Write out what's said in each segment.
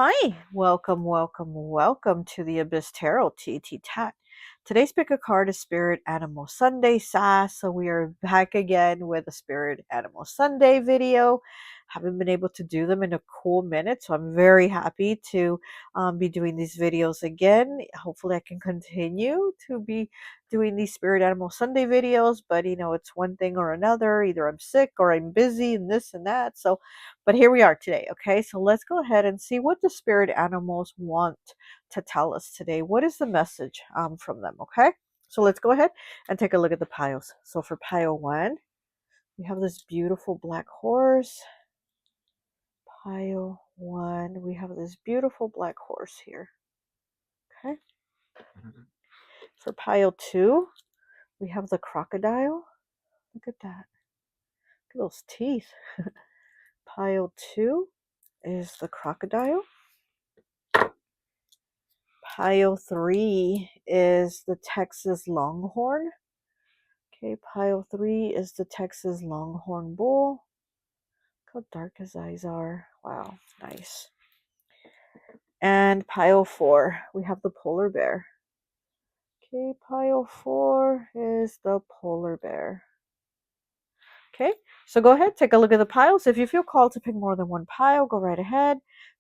Hi, welcome to the Abyss Tarot T.A.T. Today's pick a card is Spirit Animal Sunday S.A.S. So we are back again with a Spirit Animal Sunday video. Haven't been able to do them in a cool minute, so I'm very happy to be doing these videos again. Hopefully I can continue to be doing these Spirit Animal Sunday videos, but it's one thing or another. Either I'm sick or I'm busy and this and that. But here we are today, okay? So let's go ahead and see what the spirit animals want to tell us today. What is the message from them, okay? So let's go ahead and take a look at the piles. So for pile 1, we have this beautiful black horse. Pile 1, we have this beautiful black horse here, okay? For pile 2, we have the crocodile. Look at that. Look at those teeth. Pile 2 is the crocodile. Pile 3 is the Texas Longhorn. Okay, pile 3 is the Texas Longhorn Bull. Look how dark his eyes are. Wow, nice. And pile 4, we have the polar bear. Okay, pile 4 is the polar bear. Okay, so go ahead, take a look at the piles. If you feel called to pick more than one pile, go right ahead.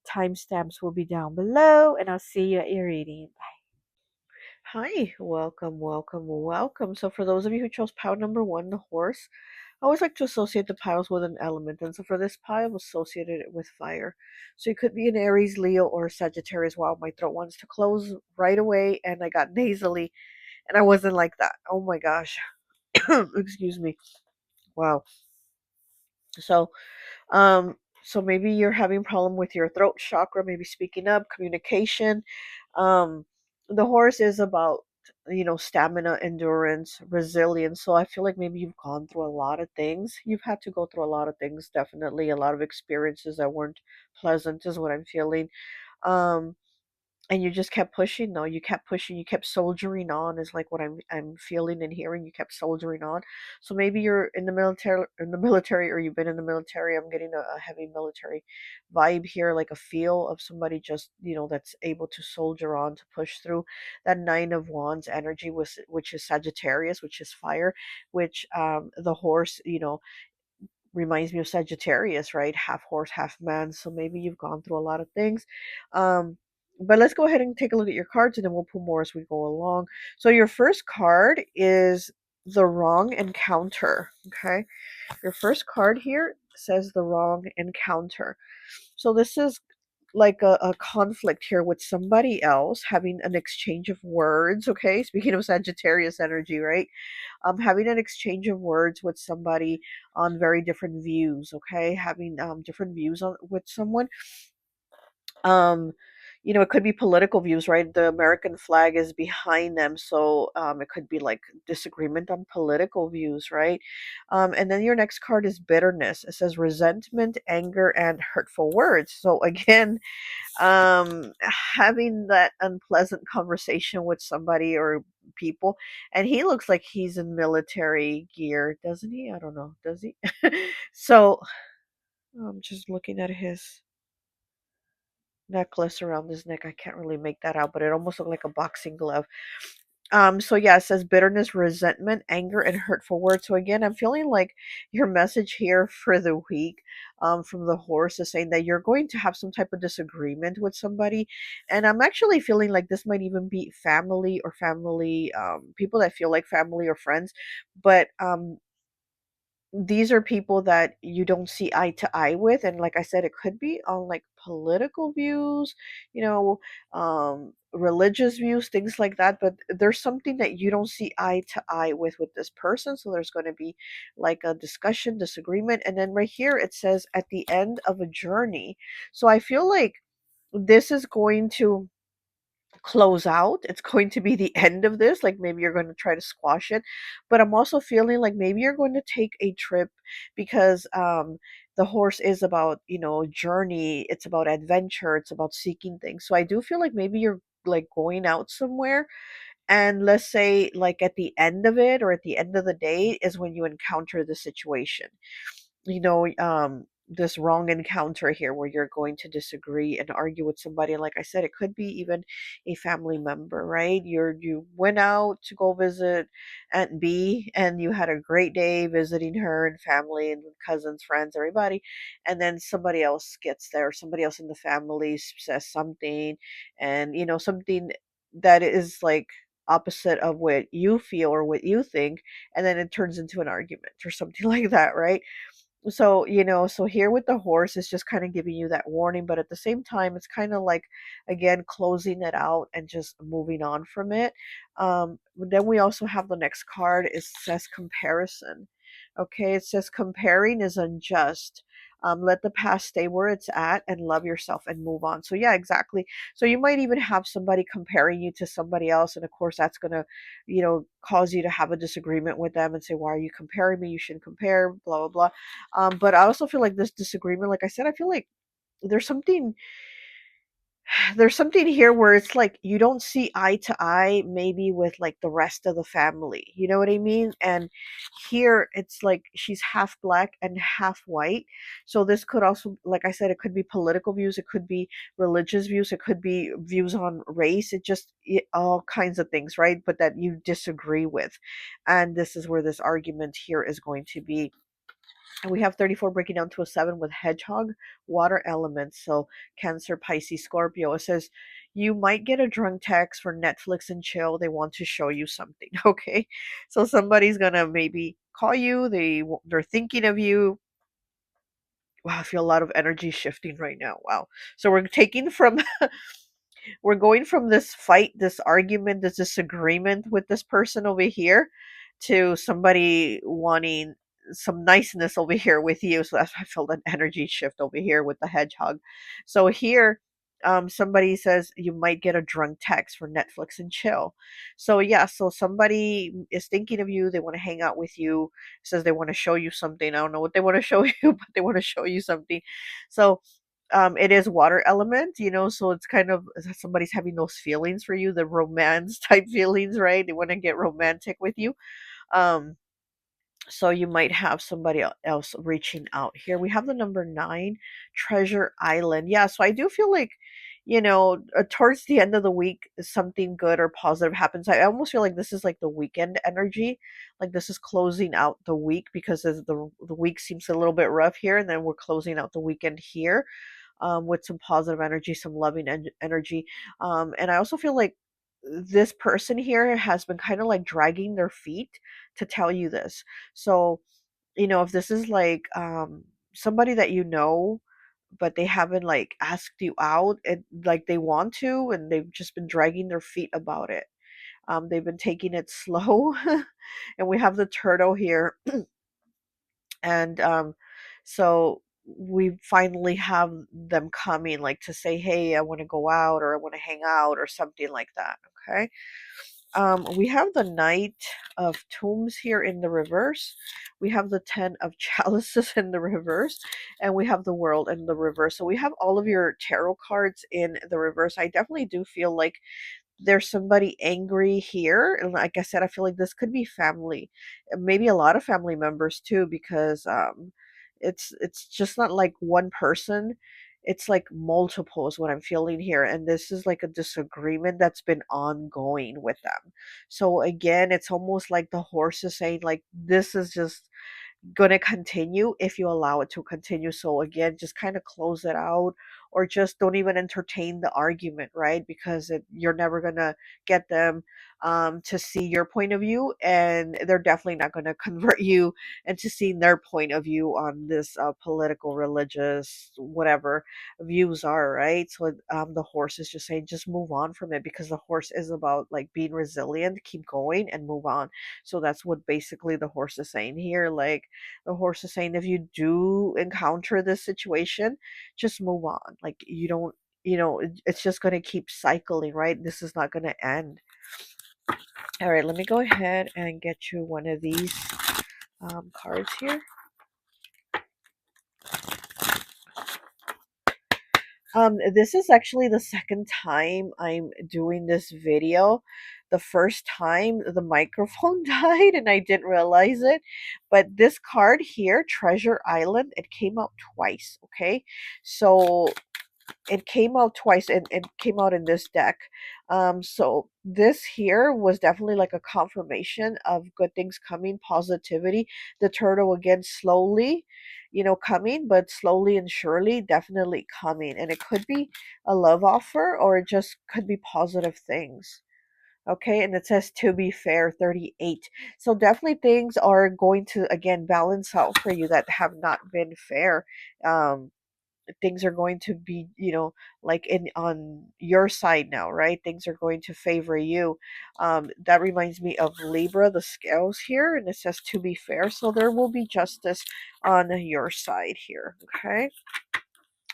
Timestamps will be down below, and I'll see you at your reading. Bye. Hi, welcome. So for those of you who chose pile number 1, the horse, I always like to associate the piles with an element. And so for this pile, I'm associated it with fire. So it could be an Aries, Leo, or Sagittarius. Wow, my throat wants to close right away, and I got nasally, and I wasn't like that. Oh my gosh. Excuse me. Wow. So, um, so maybe you're having problem with your throat chakra, maybe speaking up, communication. Um, the horse is about stamina, endurance, resilience. So I feel like maybe you've gone through a lot of things. You've had to go through a lot of things, definitely a lot of experiences that weren't pleasant, is what I'm feeling. Um, and you just kept pushing, though. You kept pushing, you kept soldiering on, is like what I'm feeling and hearing. You kept soldiering on. So maybe you're in the military, or you've been in the military. I'm getting a heavy military vibe here, like a feel of somebody just, that's able to soldier on, to push through. That 9 of Wands energy, which is Sagittarius, which is fire, which the horse, reminds me of Sagittarius, right? Half horse, half man. So maybe you've gone through a lot of things. Um, but let's go ahead and take a look at your cards, and then we'll pull more as we go along. So your first card is the wrong encounter. Okay. Your first card here says the wrong encounter. So this is like a conflict here with somebody else, having an exchange of words. Okay, speaking of Sagittarius energy, right? Having an exchange of words with somebody on very different views. Okay, having different views on with someone. um it could be political views, right? The American flag is behind them, so it could be like disagreement on political views, right? And then your next card is bitterness. It says resentment, anger, and hurtful words. So again, having that unpleasant conversation with somebody or people. And he looks like he's in military gear, doesn't he? I don't know, does he? So I'm just looking at his necklace around his neck. I can't really make that out, but it almost looked like a boxing glove. So yeah, it says bitterness, resentment, anger, and hurtful words. So again, I'm feeling like your message here for the week, from the horse, is saying that you're going to have some type of disagreement with somebody. And I'm actually feeling like this might even be family, or family, people that feel like family or friends. But these are people that you don't see eye to eye with, and like I said, it could be on like political views, religious views, things like that. But there's something that you don't see eye to eye with this person, so there's going to be like a discussion, disagreement. And then right here it says at the end of a journey. So I feel like this is going to close out. It's going to be the end of this. Like maybe you're going to try to squash it. But I'm also feeling like maybe you're going to take a trip, because the horse is about, journey, it's about adventure, it's about seeking things. So I do feel like maybe you're like going out somewhere, and let's say like at the end of it, or at the end of the day, is when you encounter the situation. this wrong encounter here where you're going to disagree and argue with somebody. And like I said, it could be even a family member, right? You went out to go visit Aunt B and you had a great day visiting her and family and cousins, friends, everybody. And then somebody else gets there, somebody else in the family says something, and something that is like opposite of what you feel or what you think, and then it turns into an argument or something like that, right? So so here with the horse, it's just kind of giving you that warning, but at the same time it's kind of like, again, closing it out and just moving on from it. Then we also have the next card. It says comparison. Okay, it says comparing is unjust. Let the past stay where it's at and love yourself and move on. So yeah, exactly. So you might even have somebody comparing you to somebody else, and of course that's going to cause you to have a disagreement with them and say, why are you comparing me? You shouldn't compare, blah blah blah. But I also feel like this disagreement, like I said, I feel like there's something there's something here where it's like you don't see eye to eye maybe with like the rest of the family. You know what I mean? And here it's like she's half black and half white. So this could also, like I said, it could be political views, it could be religious views, it could be views on race, all kinds of things, right? But that you disagree with. And this is where this argument here is going to be. And we have 34 breaking down to a 7 with hedgehog, water elements. So Cancer, Pisces, Scorpio. It says you might get a drunk text for Netflix and chill. They want to show you something. Okay. So somebody's going to maybe call you. They're thinking of you. Wow, I feel a lot of energy shifting right now. Wow. So we're taking from we're going from this fight, this argument, this disagreement with this person over here to somebody wanting some niceness over here with you. So that's why I felt an energy shift over here with the hedgehog. So here, somebody says you might get a drunk text for Netflix and chill. So yeah, so somebody is thinking of you. They want to hang out with you. Says they want to show you something. I don't know what they want to show you, but they want to show you something. So it is water element, so it's kind of somebody's having those feelings for you, the romance type feelings, right? They want to get romantic with you. Um, so you might have somebody else reaching out. Here we have the number 9, Treasure Island. Yeah, so I do feel like, towards the end of the week, something good or positive happens. I almost feel like this is like the weekend energy. Like this is closing out the week because as the week seems a little bit rough here, and then we're closing out the weekend here, with some positive energy, some loving energy. And I also feel like this person here has been kind of like dragging their feet to tell you this. So, if this is like somebody that but they haven't like asked you out and like they want to, and they've just been dragging their feet about it. They've been taking it slow. And we have the turtle here. And so we finally have them coming like to say, hey, I want to go out or I want to hang out or something like that. Okay. We have the Knight of Tombs here in the reverse. We have the 10 of Chalices in the reverse, and we have the World in the reverse. So we have all of your tarot cards in the reverse. I definitely do feel like there's somebody angry here, and like I said, I feel like this could be family, maybe a lot of family members too, because it's just not like one person, it's like multiple is what I'm feeling here, and this is like a disagreement that's been ongoing with them. So again, it's almost like the horse is saying like this is just going to continue if you allow it to continue. So again, just kind of close it out, or just don't even entertain the argument, right? Because you're never going to get them to see your point of view, and they're definitely not going to convert you into seeing their point of view on this political, religious, whatever views are, right? So the horse is just saying just move on from it, because the horse is about like being resilient, keep going and move on. So that's what basically the horse is saying here. Like the horse is saying, if you do encounter this situation, just move on. Like you don't, it's just going to keep cycling, right? This is not going to end. All right, let me go ahead and get you one of these cards here. This is actually the second time I'm doing this video. The first time the microphone died and I didn't realize it. But this card here, Treasure Island, it came out twice, okay? So it came out twice and it came out in this deck. So this here was definitely like a confirmation of good things coming, positivity. The turtle again slowly, coming, but slowly and surely definitely coming. And it could be a love offer or it just could be positive things. Okay, and it says to be fair 38. So definitely things are going to again balance out for you that have not been fair. Things are going to be, like in on your side now, right? Things are going to favor you. That reminds me of Libra, the scales here, and it says to be fair, so there will be justice on your side here. Okay,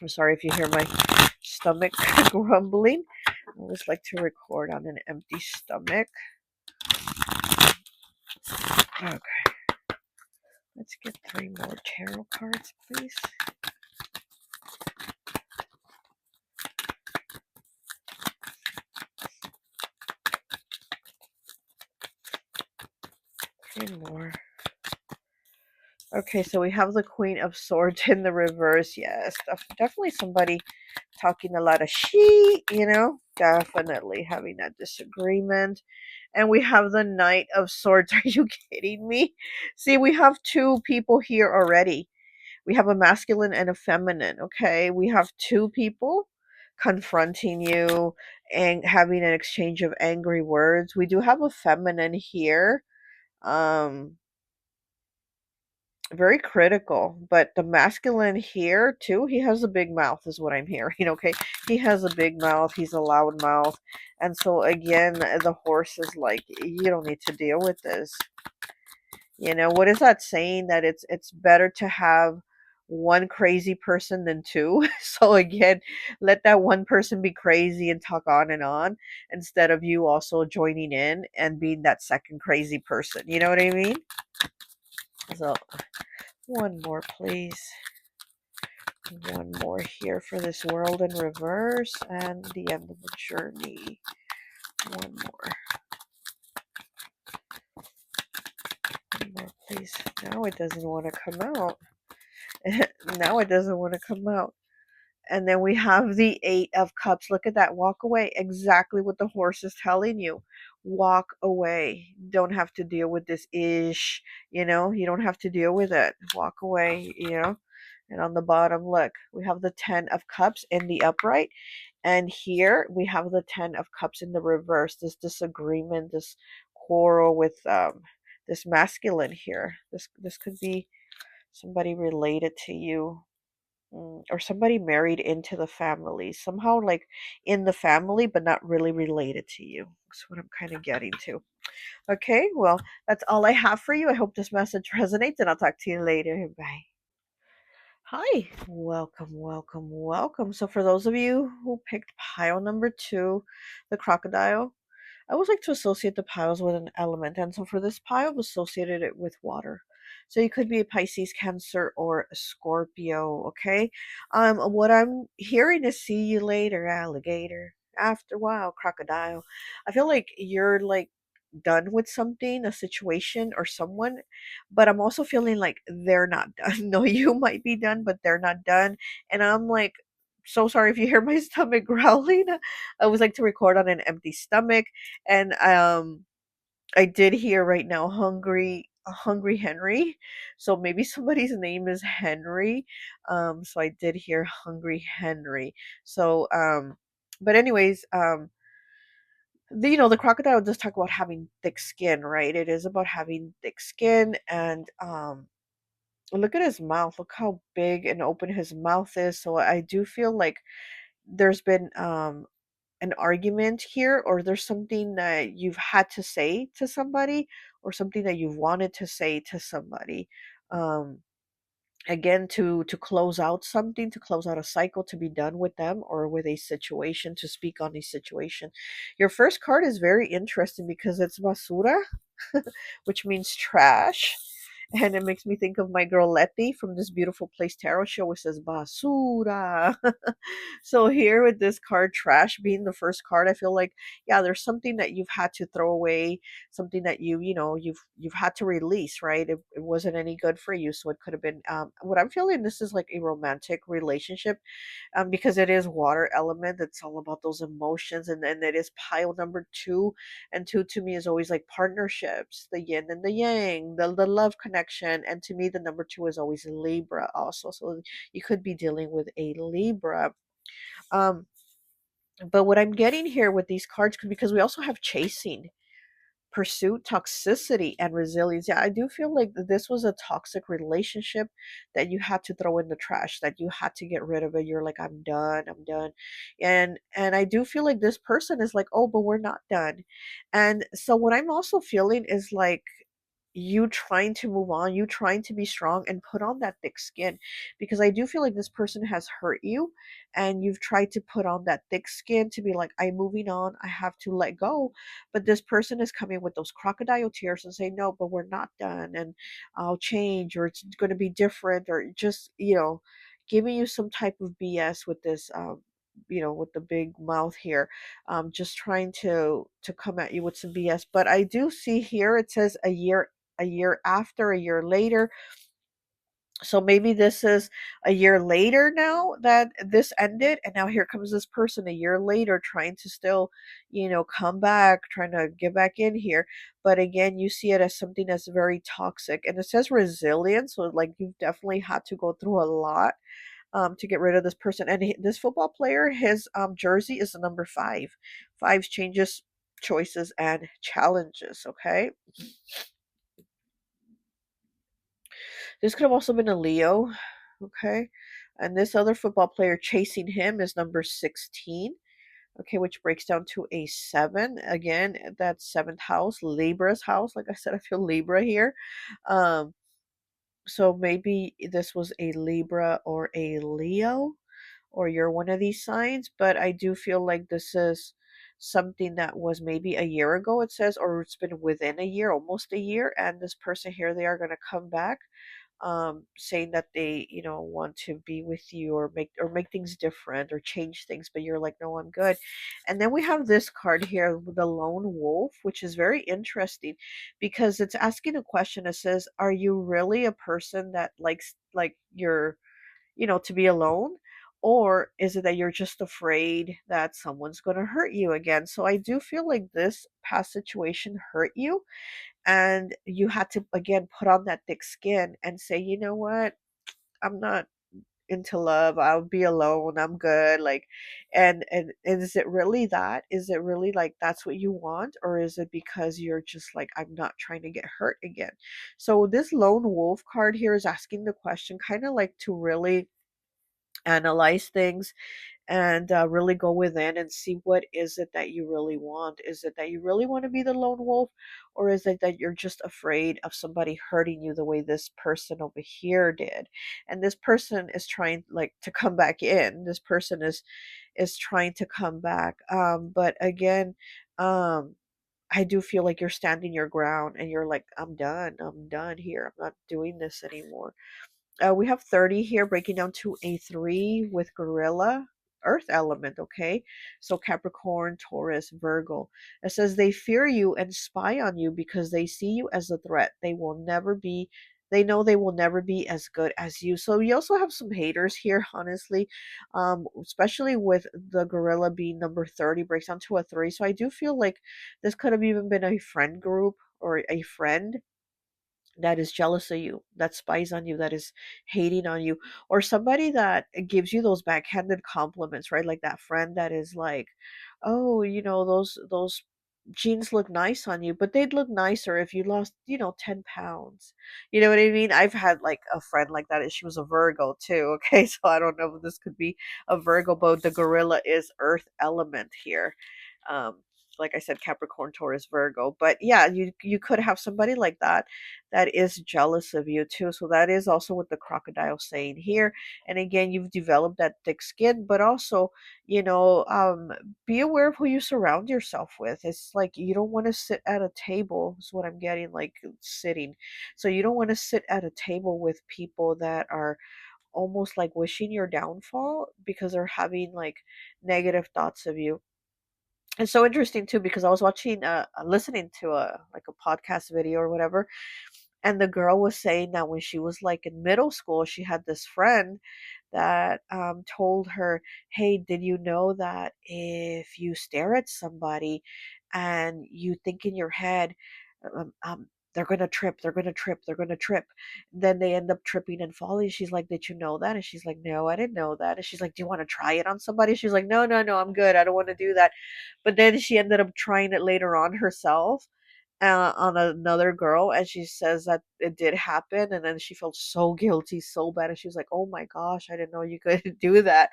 I'm sorry if you hear my stomach grumbling. I always like to record on an empty stomach. Okay, let's get 3 more tarot cards, please. Three more. Okay, so we have the Queen of Swords in the reverse. Yes, definitely somebody talking a lot of shit, definitely having that disagreement. And we have the Knight of Swords. Are you kidding me? See, we have 2 people here already. We have a masculine and a feminine, okay? We have 2 people confronting you and having an exchange of angry words. We do have a feminine here. Very critical, but the masculine here too, he has a big mouth is what I'm hearing. Okay, he has a big mouth, he's a loud mouth, and so again the horse is like, you don't need to deal with this. What is that saying, that it's better to have one crazy person than 2? So again, let that one person be crazy and talk on instead of you also joining in and being that second crazy person, you know what I mean? So one more, please. One more here for this world in reverse and the end of the journey. One more. One more, please. Now it doesn't want to come out. Now it doesn't want to come out. And then we have the 8 of Cups. Look at that. Walk away. Exactly what the horse is telling you. Walk away. Don't have to deal with this ish. You don't have to deal with it. Walk away. And on the bottom, look, we have the 10 of Cups in the upright. And here we have the 10 of Cups in the reverse. This disagreement, this quarrel with this masculine here. This could be somebody related to you. Or somebody married into the family. Somehow like in the family, but not really related to you. That's what I'm kind of getting to. Okay, well, that's all I have for you. I hope this message resonates, and I'll talk to you later. Bye. Hi, welcome, welcome, welcome. So, for those of you who picked pile number 2, the crocodile, I always like to associate the piles with an element. And so, for this pile, I've associated it with water. So, you could be a Pisces, Cancer, or a Scorpio. Okay. What I'm hearing is see you later, alligator. After a while, crocodile. I feel like you're like done with something, a situation, or someone, but I'm also feeling like they're not done. No, you might be done, but they're not done. And I'm like, so sorry if you hear my stomach growling. I always like to record on an empty stomach. And I did hear right now hungry Henry. So maybe somebody's name is Henry. So I did hear hungry Henry. So but anyways, the crocodile does talk about having thick skin, right? It is about having thick skin. And look at his mouth. Look how big and open his mouth is. So I do feel like there's been an argument here, or there's something that you've had to say to somebody, or something that you've wanted to say to somebody. Um Again, to close out something, to close out a cycle, to be done with them or with a situation, to speak on a situation. Your first card is very interesting because it's basura, which means trash. And it makes me think of my girl Letty from this beautiful place tarot show, which says basura. So here with this card, trash being the first card, I feel like, yeah, there's something that you've had to throw away, something that you've had to release, right? It wasn't any good for you, so it could have been. What I'm feeling, this is like a romantic relationship, because it is water element. It's all about those emotions, and then it is pile number two, and two to me is always like partnerships, the yin and the yang, the love connection, and to me the number two is always Libra also. So you could be dealing with a Libra. Um, but what I'm getting here with these cards, because we also have chasing, pursuit, toxicity, and resilience. Yeah, I do feel like this was a toxic relationship that you had to throw in the trash, that you had to get rid of it. You're like, I'm done, I'm done. And I do feel like this person is like, oh, but we're not done. And so what I'm also feeling is like you trying to move on, you trying to be strong and put on that thick skin, because I do feel like this person has hurt you, and you've tried to put on that thick skin to be like, I'm moving on, I have to let go. But this person is coming with those crocodile tears and saying, no, but we're not done, and I'll change, or it's going to be different, or just, giving you some type of BS with this, with the big mouth here, just trying to come at you with some BS. But I do see here it says a year after, a year later. So maybe this is a year later now that this ended, and now here comes this person a year later trying to still, come back, trying to get back in here. But again, you see it as something that's very toxic, and it says resilience. So like you've definitely had to go through a lot, to get rid of this person. And this football player, his jersey is the number five. Fives changes, choices, and challenges. Okay. This could have also been a Leo, okay? And this other football player chasing him is number 16, okay, which breaks down to a 7. Again, that's seventh house, Libra's house. Like I said, I feel Libra here. Um, so maybe this was a Libra or a Leo, or you're one of these signs, but I do feel like this is something that was maybe a year ago, it says, or it's been within a year, almost a year, and this person here, they are going to come back, saying that they want to be with you, or make things different, or change things, but you're like, no, I'm good. And then we have this card here, the lone wolf, which is very interesting, because it's asking a question. It says, are you really a person that likes, like, you're, to be alone, or is it that you're just afraid that someone's going to hurt you again? So I do feel like this past situation hurt you, and you had to again put on that thick skin and say, you know what, I'm not into love, I'll be alone, I'm good. Like, and is it really that, is it really like that's what you want, or is it because you're just like, I'm not trying to get hurt again? So this lone wolf card here is asking the question, kind of like to really analyze things, and really go within and see, what is it that you really want. Is it that you really want to be the lone wolf, or is it that you're just afraid of somebody hurting you the way this person over here did? And this person is trying, like, to come back in. This person is trying to come back, but again, um I do feel like you're standing your ground, and you're like, I'm done here, I'm not doing this anymore. We have 30 here, breaking down to a 3 with gorilla, earth element, okay? So Capricorn, Taurus, Virgo. It says they fear you and spy on you because they see you as a threat. They know they will never be as good as you. So you also have some haters here, honestly, especially with the gorilla being number 30, breaks down to a 3. So I do feel like this could have even been a friend group, or a friend that is jealous of you, that spies on you, that is hating on you, or somebody that gives you those backhanded compliments, right? Like that friend that is like, oh, those jeans look nice on you, but they'd look nicer if you lost, 10 pounds. You know what I mean? I've had like a friend like that, and she was a Virgo too. Okay, so I don't know if this could be a Virgo, but the gorilla is earth element here. Um, like I said, Capricorn, Taurus, Virgo. But yeah, you could have somebody like that that is jealous of you too. So that is also what the crocodile saying here. And again, you've developed that thick skin, but also, you know, be aware of who you surround yourself with. It's like you don't want to sit at a table, is what I'm getting, like sitting. So you don't want to sit at a table with people that are almost like wishing your downfall because they're having like negative thoughts of you. It's so interesting too because I was watching listening to a like a podcast video or whatever, and the girl was saying that when she was like in middle school, she had this friend that told her, hey, did you know that if you stare at somebody and you think in your head, they're going to trip, they're going to trip, they're going to trip, then they end up tripping and falling? She's like, did you know that? And she's like, no, I didn't know that. And she's like, do you want to try it on somebody? She's like, no, no, no, I'm good, I don't want to do that. But then she ended up trying it later on herself, on another girl, and she says that it did happen, and then she felt so guilty, so bad, and she was like, oh my gosh, I didn't know you could do that.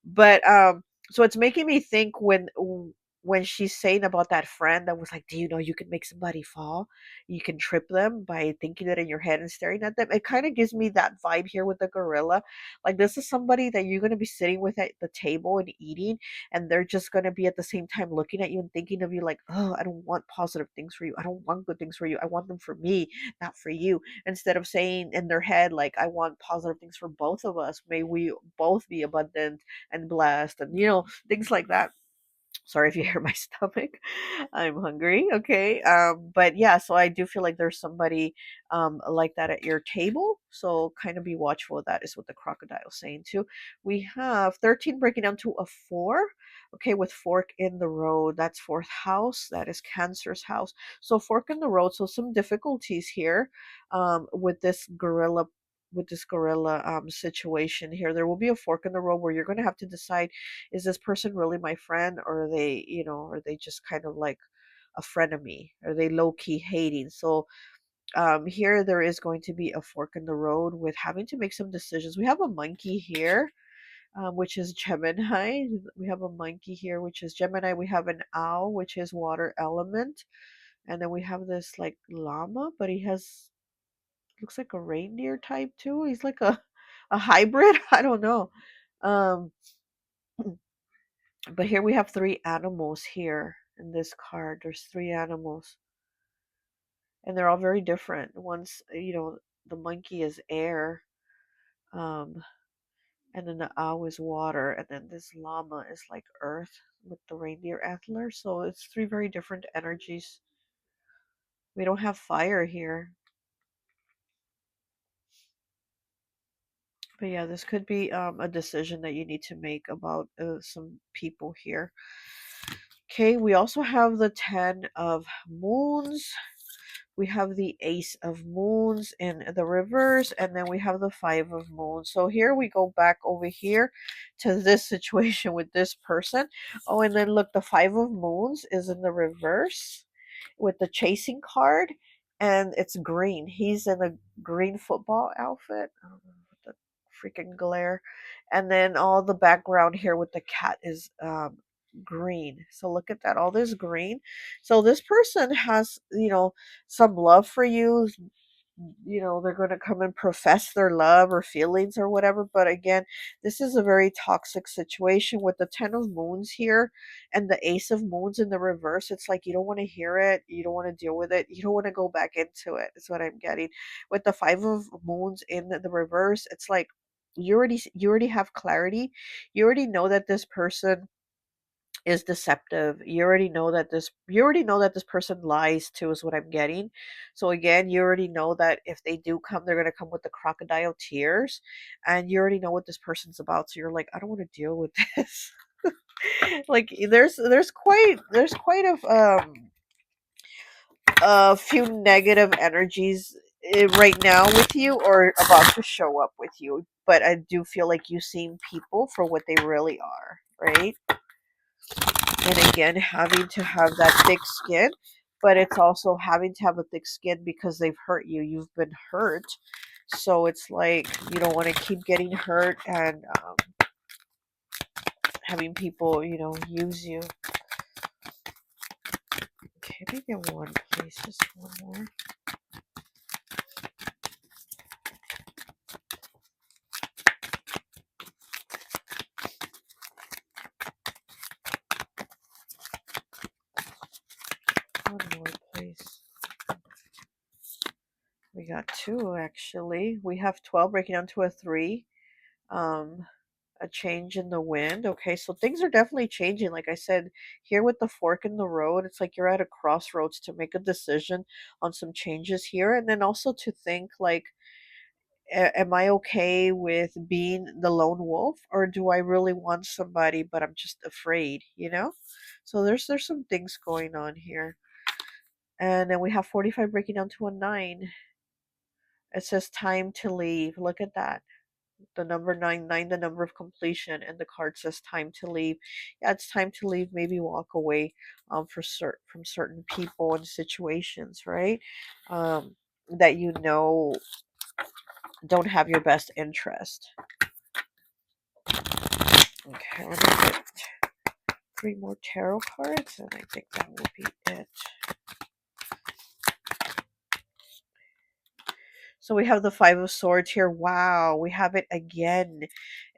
But so it's making me think when she's saying about that friend that was like, do you know you can make somebody fall, you can trip them by thinking it in your head and staring at them? It kind of gives me that vibe here with the gorilla. Like, this is somebody that you're going to be sitting with at the table and eating, and they're just going to be at the same time looking at you and thinking of you like, oh, I don't want positive things for you, I don't want good things for you, I want them for me, not for you. Instead of saying in their head like, I want positive things for both of us, may we both be abundant and blessed, and you know, things like that. Sorry if you hear my stomach. I'm hungry. Okay. But yeah, so I do feel like there's somebody like that at your table. So kind of be watchful of that, is what the crocodile is saying too. We have 13 breaking down to a 4. Okay, with fork in the road. That's fourth house. That is Cancer's house. So fork in the road. So some difficulties here with this gorilla, situation here. There will be a fork in the road where you're going to have to decide, is this person really my friend, or are they, you know, are they just kind of like a frenemy? Are they low-key hating? So here there is going to be a fork in the road with having to make some decisions. We have a monkey here, which is Gemini. We have a monkey here, which is Gemini. We have an owl, which is water element. And then we have this like llama, but he has, looks like a reindeer type too. He's like a hybrid. I don't know. Um, but here we have 3 animals here in this card. There's 3 animals, and they're all very different. One's, you know, the monkey is air, um, and then the owl is water, and then this llama is like earth with the reindeer antler. So it's 3 very different energies. We don't have fire here. But yeah, this could be a decision that you need to make about some people here. Okay, we also have the 10 of moons. We have the Ace of Moons in the reverse, and then we have the 5 of Moons. So here we go back over here to this situation with this person. Oh, and then look, the 5 of Moons is in the reverse with the chasing card, and it's green. He's in a green football outfit. I don't know, with the freaking glare. And then all the background here with the cat is green. So look at that, all this green. So this person has, you know, some love for you. You know, they're going to come and profess their love or feelings or whatever. But again, this is a very toxic situation with the 10 of moons here and the Ace of Moons in the reverse. It's like you don't want to hear it, you don't want to deal with it, you don't want to go back into it. Is what I'm getting with the 5 of Moons in the reverse. It's like you already have clarity. You already know that this person is deceptive. You already know that this person lies too, is what I'm getting. So again, you already know that if they do come, they're gonna come with the crocodile tears, and you already know what this person's about. So you're like, I don't want to deal with this. Like there's quite a few negative energies right now with you, or about to show up with you. But I do feel like you've seen people for what they really are, right? And again, having to have that thick skin, but it's also having to have a thick skin because they've hurt you. You've been hurt. So it's like you don't want to keep getting hurt and having people, you know, use you. Can I get one, please? Just one more. One more, please. We got two, actually. We have 12 breaking down to a 3. A change in the wind. Okay, so things are definitely changing. Like I said, here with the fork in the road, it's like you're at a crossroads to make a decision on some changes here. And then also to think, like, am I okay with being the lone wolf, or do I really want somebody but I'm just afraid, you know? So there's some things going on here. And then we have 45 breaking down to a 9. It says time to leave. Look at that. The number 9, the number of completion, and the card says time to leave. Yeah, it's time to leave. Maybe walk away from certain people and situations, right? That you know don't have your best interest. Okay, let me get 3 more tarot cards, and I think that will be it. So we have the 5 of Swords here. Wow, we have it again.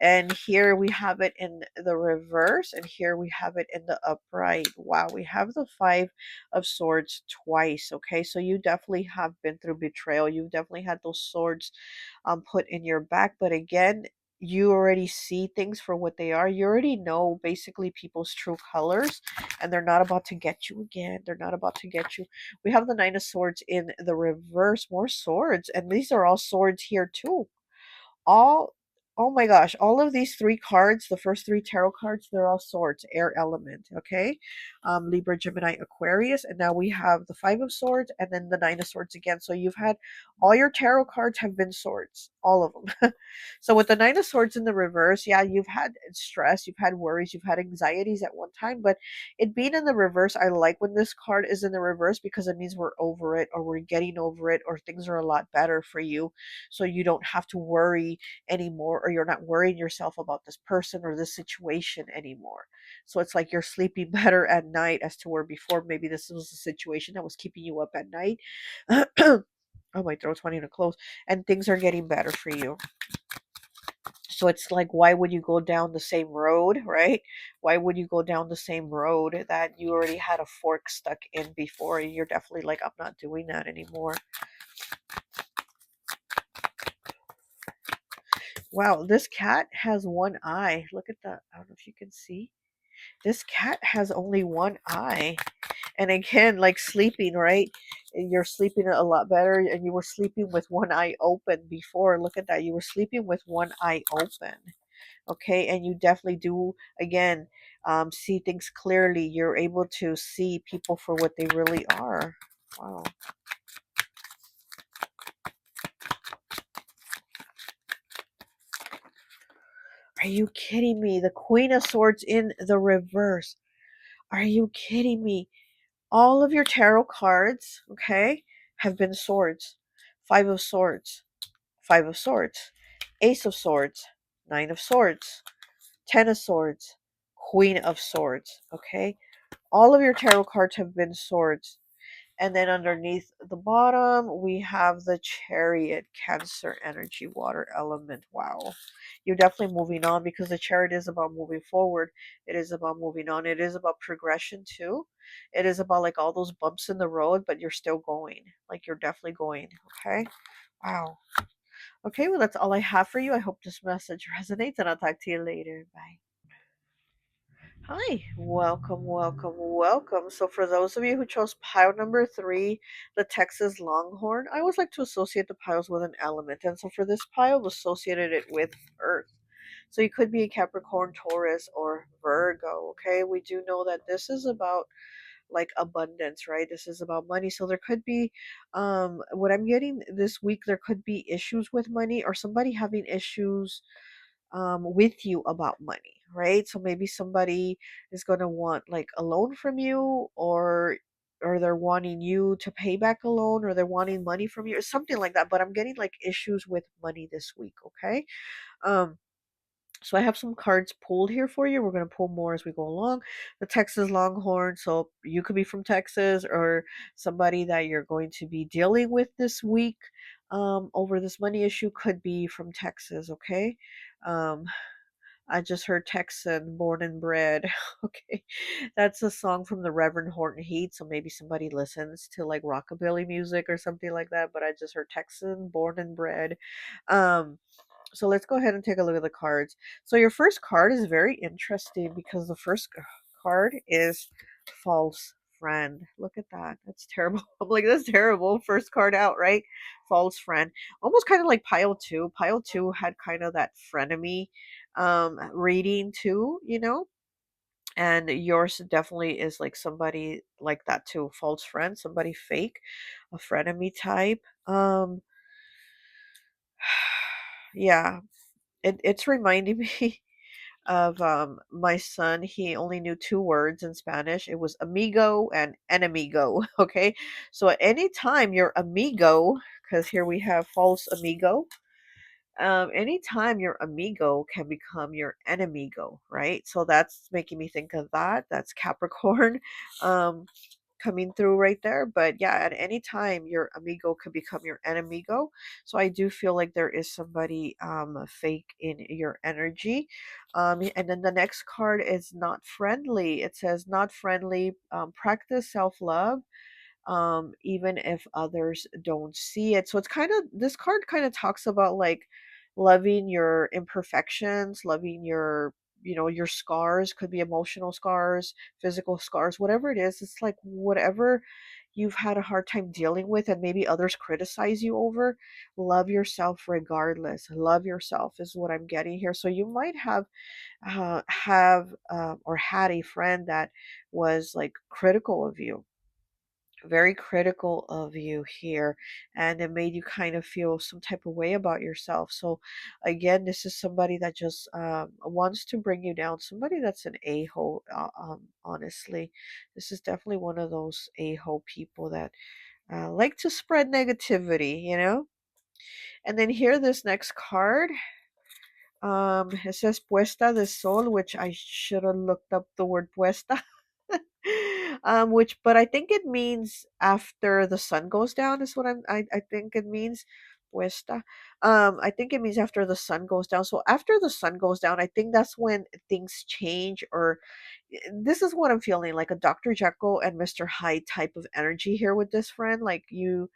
And here we have it in the reverse, and here we have it in the upright. Wow, we have the 5 of Swords twice, okay? So you definitely have been through betrayal. You've definitely had those swords put in your back. But again, you already see things for what they are. You already know basically people's true colors, and they're not about to get you again. They're not about to get you. We have the 9 of Swords in the reverse, more swords, and these are all swords here too. All, oh my gosh, all of these 3 cards, the first 3 tarot cards, they're all swords, air element, okay? Libra, Gemini, Aquarius, and now we have the 5 of Swords and then the 9 of Swords again. So you've had all your tarot cards have been swords, all of them. So with the 9 of Swords in the reverse, yeah, you've had stress, you've had worries, you've had anxieties at one time, but it being in the reverse, I like when this card is in the reverse because it means we're over it, or we're getting over it, or things are a lot better for you. So you don't have to worry anymore, or you're not worrying yourself about this person or this situation anymore. So it's like you're sleeping better at night, as to where before maybe this was a situation that was keeping you up at night. Oh, my throat's wanting to close, and things are getting better for you. So it's like, why would you go down the same road, right? Why would you go down the same road that you already had a fork stuck in before? You're definitely like, I'm not doing that anymore. Wow, this cat has one eye. Look at that. I don't know if you can see. This cat has only one eye. And again, like sleeping, right? You're sleeping a lot better, and you were sleeping with one eye open before. Look at that. You were sleeping with one eye open. Okay, and you definitely do, again, see things clearly. You're able to see people for what they really are. Wow. Are you kidding me? The Queen of Swords in the reverse. Are you kidding me? All of your tarot cards, okay, have been swords. 5 of Swords, 5 of Swords, Ace of Swords, 9 of Swords, 10 of Swords, Queen of Swords, okay? All of your tarot cards have been swords. And then underneath the bottom, we have the Chariot, Cancer energy, water element. Wow. You're definitely moving on, because the Chariot is about moving forward. It is about moving on. It is about progression too. It is about like all those bumps in the road, but you're still going. Like you're definitely going. Okay. Wow. Okay, well, that's all I have for you. I hope this message resonates, and I'll talk to you later. Bye. Hi, welcome, welcome, welcome. So, for those of you who chose pile number 3, the Texas Longhorn, I always like to associate the piles with an element. And so, for this pile, we associated it with Earth. So, you could be a Capricorn, Taurus, or Virgo. Okay, we do know that this is about like abundance, right? This is about money. So, there could be, what I'm getting this week, there could be issues with money, or somebody having issues with you about money, right? So maybe somebody is going to want like a loan from you, or they're wanting you to pay back a loan, or they're wanting money from you, or something like that. But I'm getting like issues with money this week, okay? Um So I have some cards pulled here for you. We're going to pull more as we go along. The Texas Longhorn. So you could be from Texas, or somebody that you're going to be dealing with this week over this money issue could be from Texas, okay? Um, I just heard Texan, born and bred. Okay. That's a song from the Reverend Horton Heat. So maybe somebody listens to like rockabilly music or something like that. But I just heard Texan, born and bred. Um, so let's go ahead and take a look at the cards. So your first card is very interesting because the first card is false friend. Look at that. That's terrible. I'm like, that's terrible. First card out, right? False friend. Almost kind of like pile two. Pile two had kind of that frenemy reading too, you know? And yours definitely is like somebody like that too. False friend, somebody fake, a frenemy type. Yeah, it's reminding me of my son. He only knew two words in Spanish. It was amigo and enemigo. Okay, so at any time your amigo, because here we have false amigo. Anytime your amigo can become your enemigo, right? So that's making me think of that. That's Capricorn. Um, coming through right there. But yeah, at any time your amigo could become your enemigo. So I do feel like there is somebody fake in your energy. And then the next card is not friendly. It says not friendly. Practice self-love, even if others don't see it. So it's kind of, this card kind of talks about like loving your imperfections, loving your, you know, your scars. Could be emotional scars, physical scars, whatever it is. It's like whatever you've had a hard time dealing with and maybe others criticize you over, love yourself regardless. Love yourself is what I'm getting here. So you might have or had a friend that was like critical of you, very critical of you here, and it made you kind of feel some type of way about yourself. So again, this is somebody that just wants to bring you down, somebody that's an a-hole. Honestly, this is definitely one of those a-hole people that like to spread negativity, you know. And then here, this next card, it says puesta de sol, which I should have looked up the word puesta. Which, but I think it means after the sun goes down is what I think it means. Puesta. I think it means after the sun goes down. So after the sun goes down, I think that's when things change, or this is what I'm feeling, like a Dr. Jekyll and Mr. Hyde type of energy here with this friend. Like you,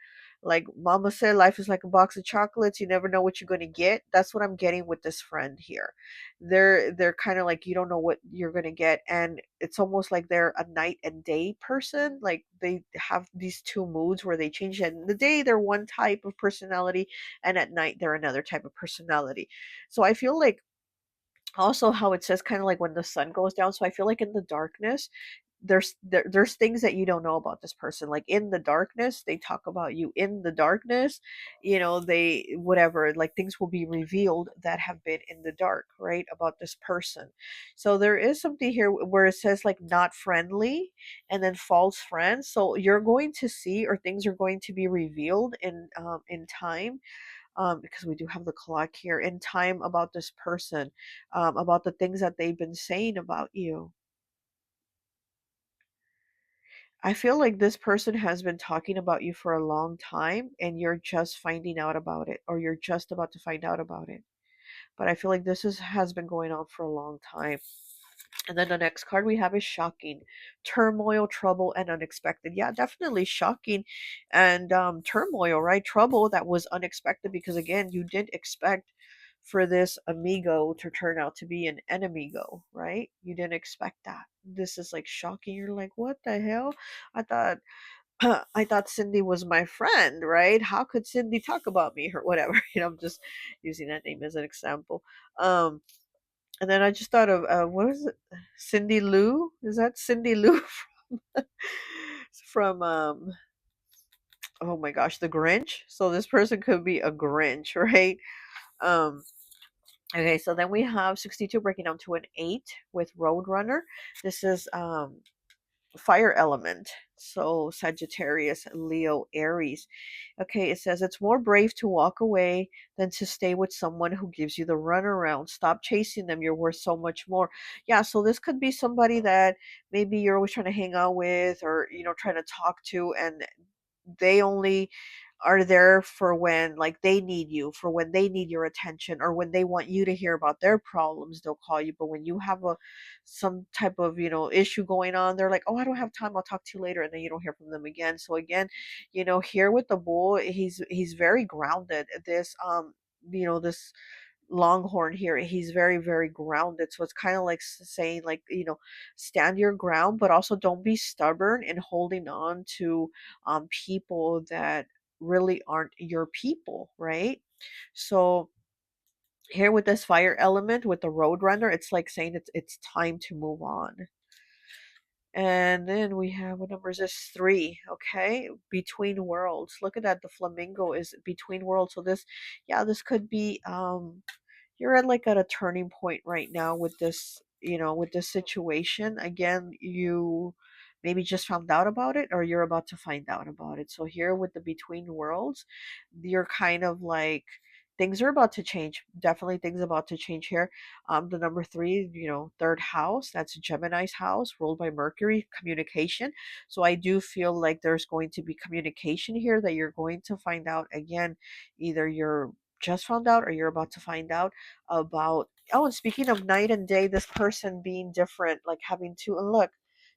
like Mama said, life is like a box of chocolates. You never know what you're going to get. That's what I'm getting with this friend here. They're kind of like, you don't know what you're going to get, and it's almost like they're a night and day person. Like they have these two moods where they change. In the day they're one type of personality, and at night they're another type of personality. So I feel like also how it says kind of like when the sun goes down. So I feel like in the darkness there's things that you don't know about this person. Like in the darkness they talk about you, in the darkness, you know, they whatever, like things will be revealed that have been in the dark, right, about this person. So there is something here where it says like not friendly and then false friends. So you're going to see, or things are going to be revealed in time, because we do have the clock here, in time, about this person, about the things that they've been saying about you. I feel like this person has been talking about you for a long time and you're just finding out about it, or you're just about to find out about it. But I feel like has been going on for a long time. And then the next card we have is shocking, turmoil, trouble, and unexpected. Yeah, definitely shocking and turmoil, right? Trouble that was unexpected because, again, you didn't expect for this amigo to turn out to be an enemigo, right? You didn't expect that. This is like shocking. You're like, what the hell? I thought I thought Cindy was my friend, right? How could Cindy talk about me or whatever? You know, I'm just using that name as an example. Um, and then I just thought of what is it? Cindy Lou? Is that Cindy Lou from oh my gosh, the Grinch? So this person could be a Grinch, right? Um okay, so then we have 62 breaking down to an 8 with Roadrunner. This is fire element. So Sagittarius, Leo, Aries. Okay, it says it's more brave to walk away than to stay with someone who gives you the runaround. Stop chasing them. You're worth so much more. Yeah, so this could be somebody that maybe you're always trying to hang out with, or trying to talk to, and they only are there for when, like, they need you, for when they need your attention, or when they want you to hear about their problems, they'll call you. But when you have a some type of issue going on, they're like, oh, I don't have time, I'll talk to you later, and then you don't hear from them again. So again, here with the bull, he's very grounded. This longhorn here, he's very, very grounded. So it's kind of like saying, like, stand your ground, but also don't be stubborn in holding on to people that really aren't your people, right? So here with this fire element, with the roadrunner, it's like saying it's time to move on. And then we have, what number is this? 3. Okay, between worlds. Look at that. The flamingo is between worlds. So this, yeah, this could be you're at a turning point right now with this, with this situation. Again, you maybe just found out about it, or you're about to find out about it. So here with the between worlds, you're kind of like, things are about to change. Definitely things about to change here. The number 3, third house, that's Gemini's house, ruled by Mercury, communication. So I do feel like there's going to be communication here that you're going to find out. Again, either you're just found out, or you're about to find out about. Oh, and speaking of night and day, this person being different, like having two. And look,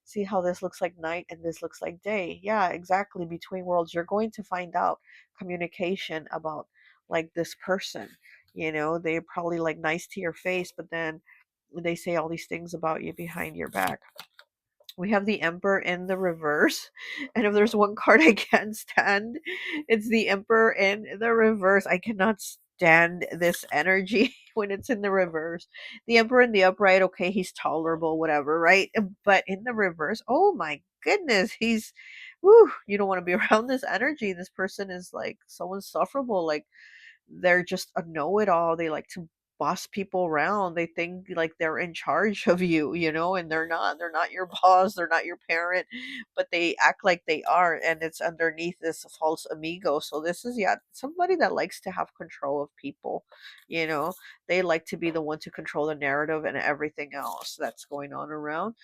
see how this looks like night and this looks like day. Yeah, exactly. Between worlds, you're going to find out communication about, like, this person. They're probably like nice to your face, but then they say all these things about you behind your back. We have the Emperor in the reverse. And if there's one card I can't stand, it's the Emperor in the reverse. I cannot stand this energy when it's in the reverse. The Emperor in the upright, okay, he's tolerable, whatever, right? But in the reverse, oh my goodness, he's, whew, you don't want to be around this energy. This person is like so insufferable. Like, they're just a know-it-all. They like to boss people around. They think like they're in charge of you, and they're not. They're not your boss, they're not your parent, but they act like they are, and it's underneath this false amigo. So this is, yeah, somebody that likes to have control of people. you know they like to be the one to control the narrative and everything else that's going on around.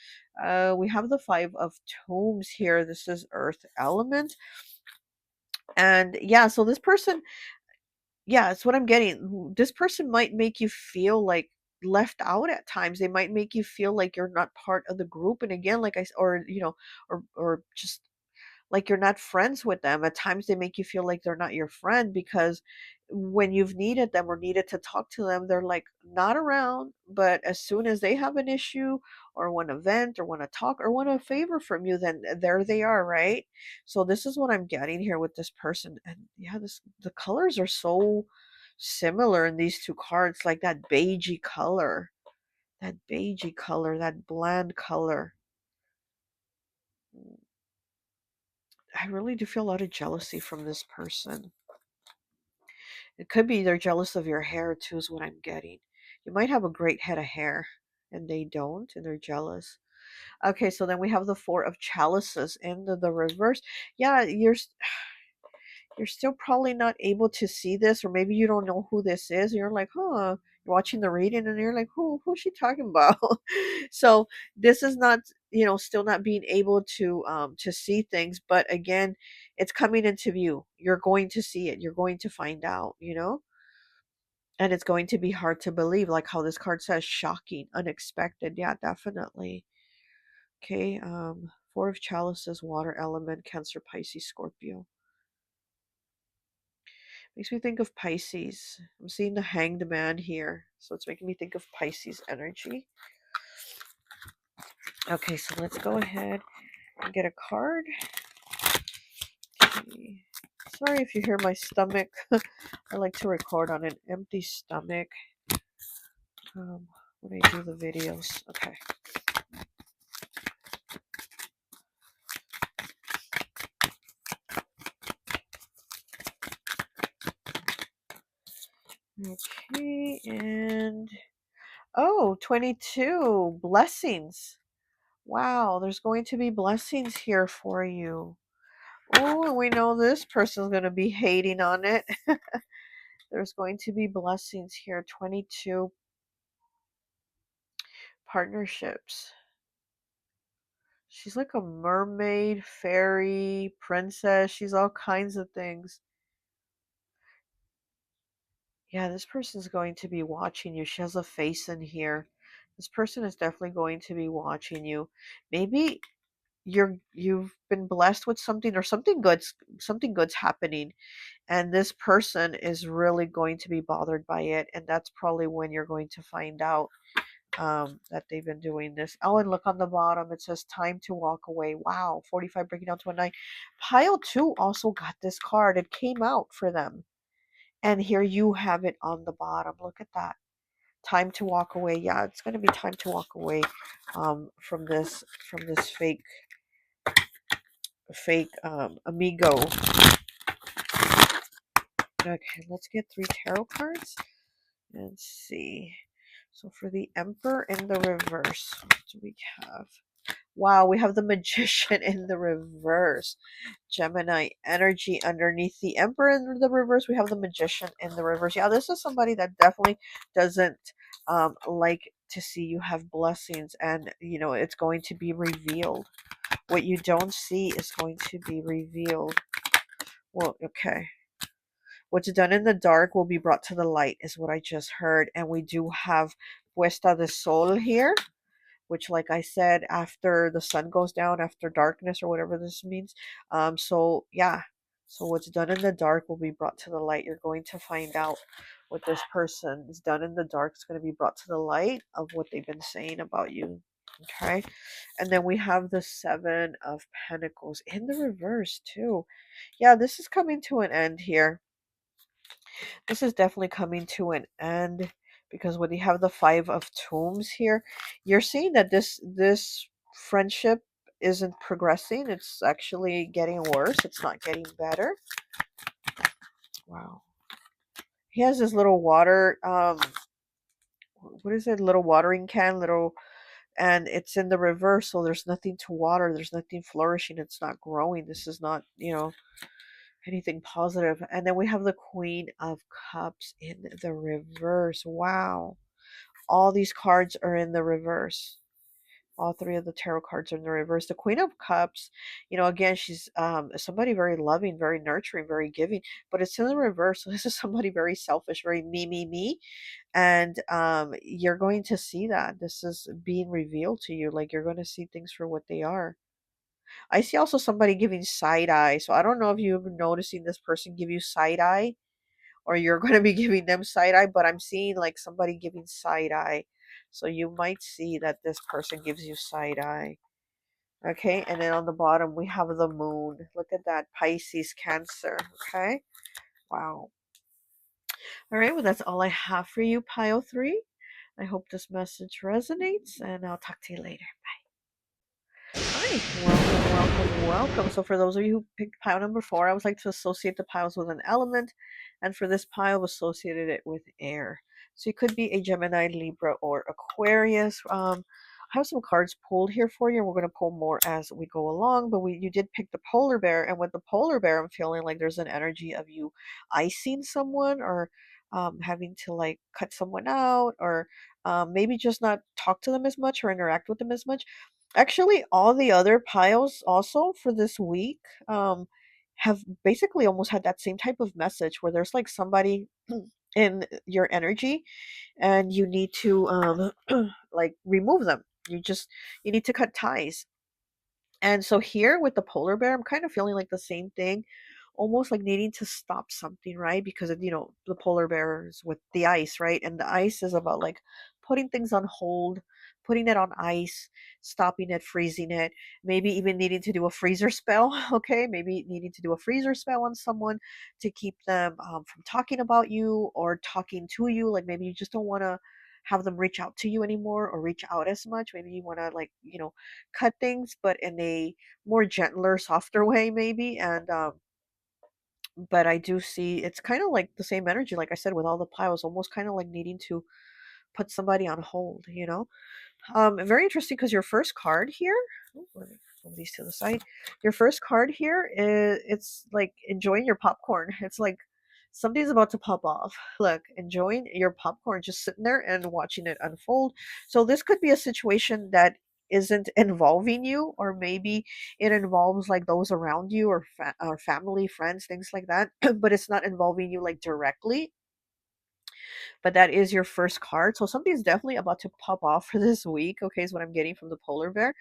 We have the 5 of tombs here. This is earth element. And yeah, so this person, yeah, it's what I'm getting. This person might make you feel like left out at times. They might make you feel like you're not part of the group. And again, like or or just like you're not friends with them. At times they make you feel like they're not your friend, because when you've needed them or needed to talk to them, they're like not around. But as soon as they have an issue, or want to vent, or want to talk, or want a favor from you, then there they are, right? So this is what I'm getting here with this person. And yeah, the colors are so similar in these two cards, like that beigey color, that bland color. I really do feel a lot of jealousy from this person. It could be they're jealous of your hair too, is what I'm getting. You might have a great head of hair and they don't, and they're jealous. Okay, so then we have the 4 of chalices in the reverse. Yeah, you're still probably not able to see this, or maybe you don't know who this is. And you're like, huh? You're watching the reading, and you're like, who's she talking about? So this is not, still not being able to see things. But again, it's coming into view. You're going to see it. You're going to find out. And it's going to be hard to believe, like how this card says, shocking, unexpected. Yeah, definitely. Okay, 4 of chalices, water element, Cancer, Pisces, Scorpio. Makes me think of Pisces. I'm seeing the Hanged Man here, so it's making me think of Pisces energy. Okay, so let's go ahead and get a card. Okay. Sorry if you hear my stomach. I like to record on an empty stomach when I do the videos. Okay. Okay, and 22 blessings. Wow, there's going to be blessings here for you. Oh, and we know this person's going to be hating on it. There's going to be blessings here. 22 partnerships. She's like a mermaid, fairy, princess. She's all kinds of things. Yeah, this person's going to be watching you. She has a face in here. This person is definitely going to be watching you. Maybe you've been blessed with something, or something good's happening, and this person is really going to be bothered by it, and that's probably when you're going to find out that they've been doing this. Oh, and look on the bottom, it says time to walk away. Wow, 45 breaking down to a 9. Pile 2 also got this card. It came out for them, and here you have it on the bottom. Look at that. Time to walk away. Yeah, it's going to be time to walk away from this fake amigo. Okay, let's get 3 tarot cards and see. So for the Emperor in the reverse, what do we have? Wow, we have the Magician in the reverse. Gemini energy underneath the Emperor in the reverse. We have the Magician in the reverse. Yeah, this is somebody that definitely doesn't like to see you have blessings, and it's going to be revealed. What you don't see is going to be revealed. Well, okay. What's done in the dark will be brought to the light, is what I just heard. And we do have Puesta de Sol here, which, like I said, after the sun goes down, after darkness, or whatever this means. So yeah. So what's done in the dark will be brought to the light. You're going to find out what this person is done in the dark. It's going to be brought to the light of what they've been saying about you. Okay. And then we have the 7 of Pentacles in the reverse too. Yeah, this is coming to an end here. This is definitely coming to an end, because when you have the 5 of Tombs here, you're seeing that this friendship isn't progressing. It's actually getting worse. It's not getting better. Wow. He has this little water, what is it? Little watering can, and it's in the reverse, so there's nothing to water. There's nothing flourishing. It's not growing. This is not, anything positive. And then we have the Queen of Cups in the reverse. Wow. All these cards are in the reverse. All 3 of the tarot cards are in the reverse. The Queen of Cups, again, she's somebody very loving, very nurturing, very giving, but it's in the reverse. So this is somebody very selfish, very me. And you're going to see that. This is being revealed to you. Like, you're going to see things for what they are. I see also somebody giving side eye. So I don't know if you've been noticing this person give you side eye, or you're going to be giving them side eye, but I'm seeing like somebody giving side eye. So you might see that this person gives you side eye. Okay, and then on the bottom we have the moon. Look at that. Pisces, Cancer. Okay, wow. All right, well, that's all I have for you, pile 3. I hope this message resonates, and I'll talk to you later. Hi, welcome. So for those of you who picked pile number 4, I would like to associate the piles with an element, and for this pile, I've associated it with air. So you could be a Gemini, Libra, or Aquarius. I have some cards pulled here for you, and we're going to pull more as we go along, but you did pick the polar bear, and with the polar bear, I'm feeling like there's an energy of you icing someone, or having to like cut someone out, or maybe just not talk to them as much or interact with them as much. Actually, all the other piles also for this week have basically almost had that same type of message, where there's like somebody in your energy, and you need to like remove them. You need to cut ties. And so here with the polar bear, I'm kind of feeling like the same thing, almost like needing to stop something, right? Because of, the polar bears with the ice, right? And the ice is about like putting things on hold, putting it on ice, stopping it, freezing it, maybe even needing to do a freezer spell, okay? Maybe needing to do a freezer spell on someone to keep them from talking about you or talking to you. Like, maybe you just don't want to have them reach out to you anymore, or reach out as much. Maybe you want to, like, cut things, but in a more gentler, softer way, maybe. And but I do see it's kind of like the same energy, like I said, with all the piles, almost kind of like needing to put somebody on hold, you know. Very interesting because your first card here, oh, let me move these to the side. Your first card here is, it's like enjoying your popcorn. It's like something's about to pop off. Look, enjoying your popcorn, just sitting there and watching it unfold. So this could be a situation that isn't involving you, or maybe it involves like those around you, or or family, friends, things like that. But it's not involving you like directly, but that is your first card. So something's definitely about to pop off for this week. Okay, is what I'm getting from the polar bear.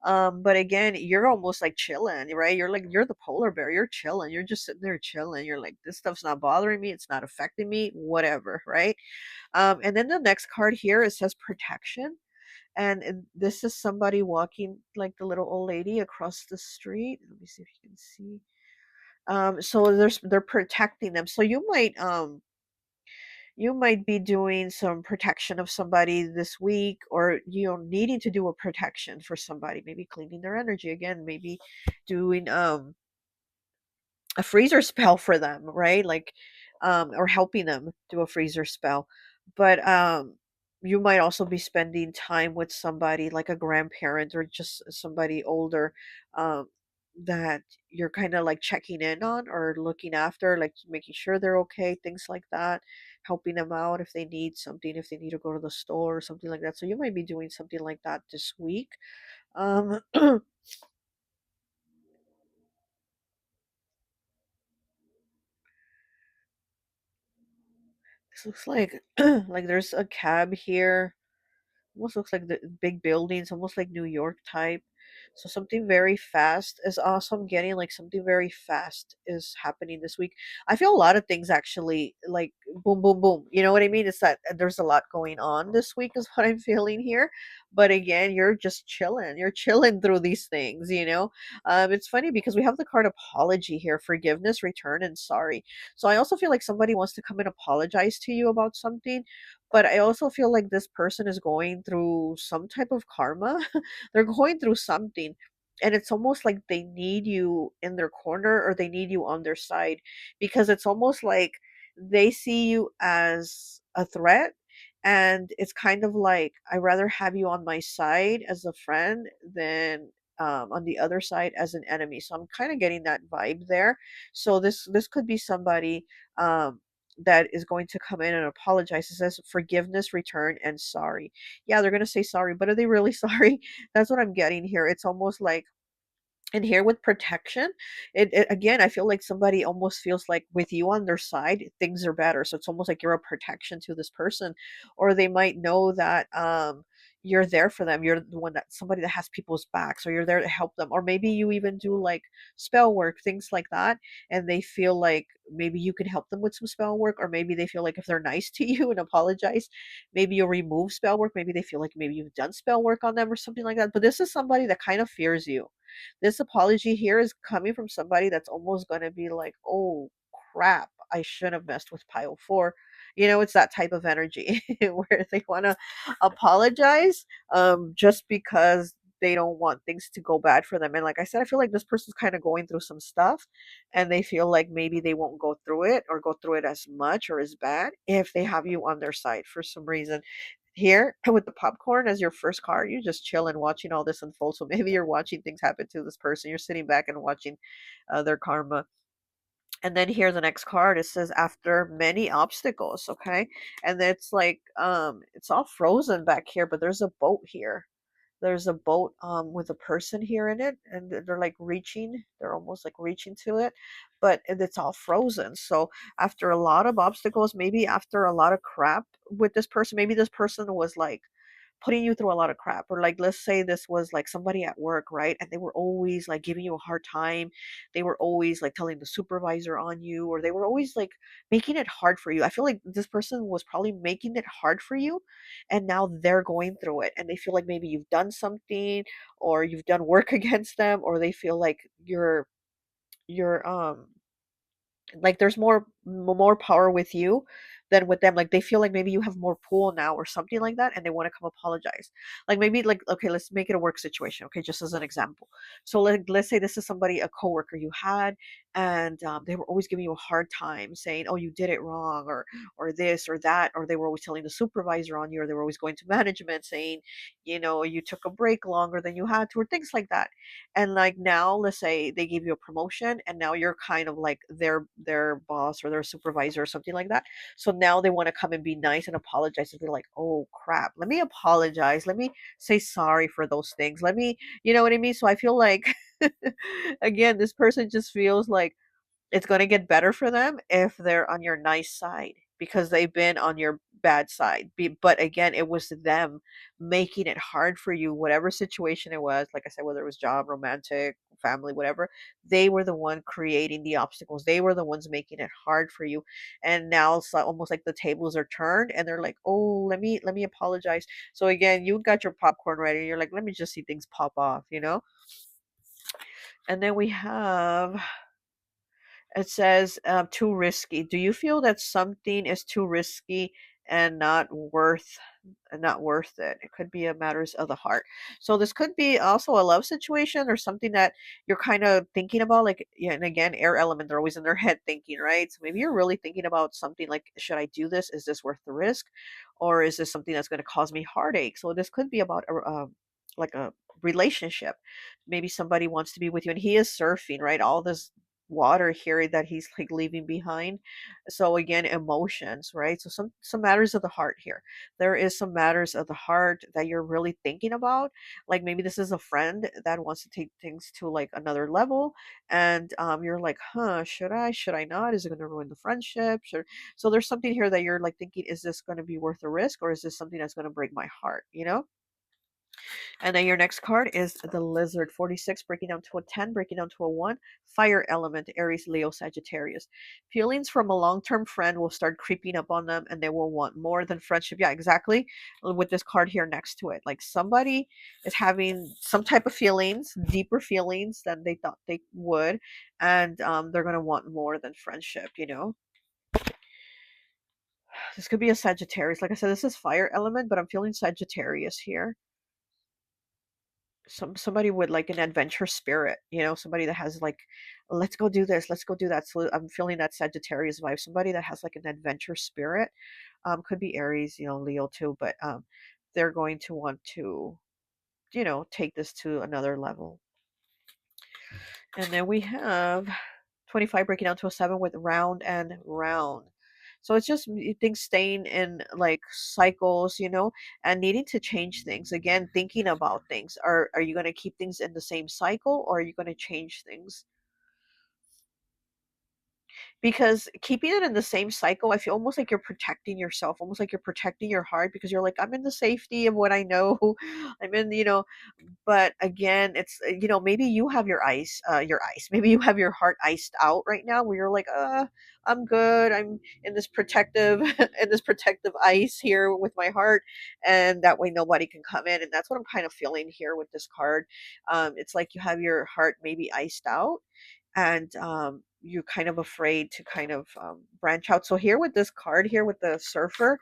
But again, you're almost like chilling, right? You're like, you're the polar bear. You're chilling. You're just sitting there chilling. You're like, this stuff's not bothering me. It's not affecting me. Whatever, right? And then the next card here, it says protection. This is somebody walking like the little old lady across the street. Let me see if you can see. So they're protecting them. So you might be doing some protection of somebody this week, or needing to do a protection for somebody, maybe cleaning their energy again, maybe doing a freezer spell for them, right? Like, or helping them do a freezer spell. But you might also be spending time with somebody like a grandparent, or just somebody older, um, that you're kind of like checking in on or looking after, like making sure they're okay, things like that, helping them out if they need something, if they need to go to the store or something like that. So you might be doing something like that this week. This looks like like there's a cab here. Almost looks like the big buildings, almost like New York type. So something very fast is awesome. Getting like something very fast is happening this week. I feel a lot of things actually like boom, boom, boom. You know what I mean? It's that there's a lot going on this week is what I'm feeling here. But again, you're just chilling. You're chilling through these things, you know? It's funny because we have the card apology here, forgiveness, return, and sorry. So I also feel like somebody wants to come and apologize to you about something, but I also feel like this person is going through some type of karma. They're going through something. And it's almost like they need you in their corner, or they need you on their side, because it's almost like they see you as a threat. And it's kind of like, I rather have you on my side as a friend than on the other side as an enemy. So I'm kind of getting that vibe there. So this could be somebody that is going to come in and apologize. It says forgiveness, return, and sorry. Yeah, they're going to say sorry, but are they really sorry? That's what I'm getting here. It's almost like, and here with protection, it again, I feel like somebody almost feels like with you on their side, things are better. So it's almost like you're a protection to this person, or they might know that you're there for them. You're the one that somebody that has people's backs, or you're there to help them, or maybe you even do like spell work, things like that, and they feel like maybe you can help them with some spell work, or maybe they feel like if they're nice to you and apologize, maybe you'll remove spell work. Maybe they feel like maybe you've done spell work on them or something like that. But this is somebody that kind of fears you. This apology here is coming from somebody that's almost going to be like, oh crap, I should have messed with pile four. You know, it's that type of energy where they want to apologize just because they don't want things to go bad for them. And like I said, I feel like this person's kind of going through some stuff, and they feel like maybe they won't go through it, or go through it as much or as bad, if they have you on their side for some reason. Here with the popcorn as your first card, you're just chilling, watching all this unfold. So maybe you're watching things happen to this person. You're sitting back and watching their karma. And then here the next card, it says after many obstacles. Okay, and it's like it's all frozen back here, but there's a boat here. There's a boat with a person here in it, and they're like reaching. They're almost like reaching to it, but it's all frozen. So after a lot of obstacles, maybe after a lot of crap with this person, maybe this person was like putting you through a lot of crap, or like let's say this was like somebody at work, right, and they were always like giving you a hard time. They were always like telling the supervisor on you, or they were always like making it hard for you. I feel like this person was probably making it hard for you, and now they're going through it, and they feel like maybe you've done something, or you've done work against them, or they feel like you're like there's more power with you than with them. Like they feel like maybe you have more pull now or something like that, and they want to come apologize. Like maybe like, okay, let's make it a work situation, okay, just as an example. So let's say this is somebody, a coworker you had, and they were always giving you a hard time, saying, "Oh, you did it wrong," or this or that, or they were always telling the supervisor on you, or they were always going to management saying, you took a break longer than you had to, or things like that. And like now, let's say they gave you a promotion, and now you're kind of like their boss or their supervisor or something like that. So now they want to come and be nice and apologize, and be like, "Oh crap, let me apologize. Let me say sorry for those things. Let me," you know what I mean? So I feel like again, this person just feels like it's going to get better for them if they're on your nice side, because they've been on your bad side. But again, it was them making it hard for you, whatever situation it was. Like I said, whether it was job, romantic, family, whatever, they were the one creating the obstacles. They were the ones making it hard for you. And now it's like, almost like the tables are turned, and they're like, "Oh, let me apologize." So again, you got your popcorn ready. You're like, "Let me just see things pop off." And then we have, it says, too risky. Do you feel that something is too risky and not worth it? It could be a matters of the heart. So this could be also a love situation or something that you're kind of thinking about. Like, yeah, and again, air element, they're always in their head thinking, right? So maybe you're really thinking about something like, should I do this? Is this worth the risk, or is this something that's going to cause me heartache? So this could be about like a relationship. Maybe somebody wants to be with you, and he is surfing, right? All this water here that he's like leaving behind. So again, emotions, right? So some matters of the heart here. There is some matters of the heart that you're really thinking about. Like maybe this is a friend that wants to take things to like another level, and you're like, huh, should I not? Is it going to ruin the friendship? So there's something here that you're like thinking, is this going to be worth the risk, or is this something that's going to break my heart? And then your next card is the Lizard, 46, breaking down to a 10, breaking down to a 1. Fire element, Aries, Leo, Sagittarius. Feelings from a long term friend will start creeping up on them, and they will want more than friendship. Yeah, exactly. With this card here next to it. Like somebody is having some type of feelings, deeper feelings than they thought they would, and they're going to want more than friendship. This could be a Sagittarius. Like I said, this is fire element, but I'm feeling Sagittarius here. Somebody with like an adventure spirit, somebody that has like, let's go do this, let's go do that. So I'm feeling that Sagittarius vibe. Somebody that has like an adventure spirit, could be Aries, Leo too, but they're going to want to, take this to another level. And then we have 25 breaking down to a 7 with round and round. So it's just things staying in like cycles, and needing to change things. Again, thinking about things. Are you going to keep things in the same cycle, or are you going to change things? Because keeping it in the same cycle, I feel almost like you're protecting yourself, almost like you're protecting your heart, because you're like, I'm in the safety of what I know. I'm in. But again, it's, maybe you have your ice, maybe you have your heart iced out right now, where you're like, I'm good, I'm in this protective in this protective ice here with my heart, and that way nobody can come in. And that's what I'm kind of feeling here with this card. It's like you have your heart maybe iced out, and you're kind of afraid to kind of branch out. So here with this card here with the surfer,